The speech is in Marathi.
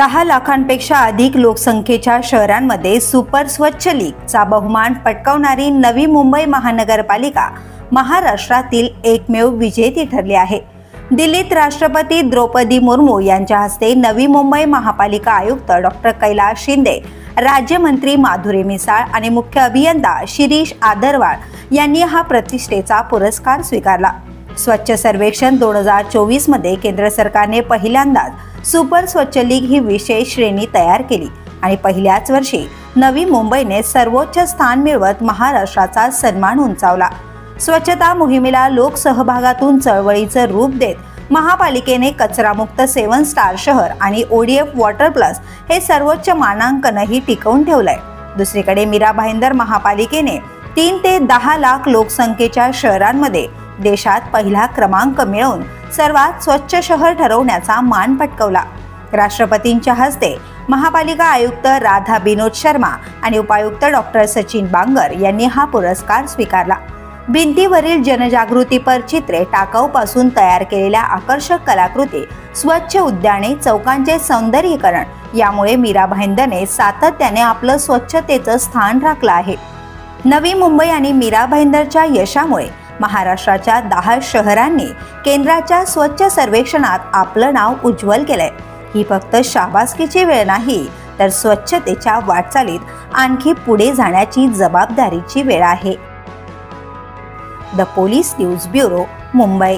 10 लाखांपेक्षा अधिक लोकसंख्येच्या शहरांमध्ये सुपर स्वच्छ लीगचा बहुमान पटकावणारी नवी मुंबई महानगरपालिका महाराष्ट्रातील एकमेव विजेती ठरली आहे। दिल्लीत राष्ट्रपती द्रौपदी मुर्मू यांच्या हस्ते नवी मुंबई महापालिका आयुक्त डॉक्टर कैलाश शिंदे, राज्यमंत्री माधुरी मिसाळ आणि मुख्य अभियंता शिरीष आदरवाळ यांनी हा प्रतिष्ठेचा पुरस्कार स्वीकारला। स्वच्छ सर्वेक्षण 2024 मध्ये केंद्र सरकारने पहिल्यांदाच सुपर स्वच्छ लीग ही विशेष श्रेणी तयार केली आणि पहिल्याच वर्षी नवी मुंबईने सर्वोच्च स्थान मिळवत महाराष्ट्राचा सन्मान उंचावला। स्वच्छता मोहिमेला लोकसहभागातून चळवळीचं रूप देत महापालिकेने कचरामुक्त 7 स्टार शहर आणि ODF वॉटर प्लस हे सर्वोच्च मानांकनही टिकवून ठेवलंय। दुसरीकडे मीरा भाईंदर महापालिकेने 3 ते 10 लाख लोकसंख्येच्या शहरांमध्ये देशात पहिला क्रमांक मिळवून सर्वात स्वच्छ शहर ठरवण्याचा मान पटकावला। राष्ट्रपतींच्या हस्ते महापालिका आयुक्त राधा बिनोद शर्मा आणि उपायुक्त डॉक्टर सचिन बांगर यांनी हा पुरस्कार स्वीकारला। भिंतीवरील जनजागृतीपर चित्रे, टाकाऊपासून तयार केलेल्या आकर्षक कलाकृती, स्वच्छ उद्याने, चौकांचे सौंदर्यीकरण यामुळे मीरा भाईंदरने सातत्याने आपलं स्वच्छतेचं स्थान राखलं आहे। नवी मुंबई आणि मीरा भाईंदरच्या यशामुळे महाराष्ट्राच्या 10 शहरांनी केंद्राच्या स्वच्छ सर्वेक्षणात आपलं नाव उज्ज्वल केलंय। ही फक्त शाबासकीची वेळ नाही, तर स्वच्छतेच्या वाटचालीत आणखी पुढे जाण्याची जबाबदारीची वेळ आहे। The police news bureau, Mumbai.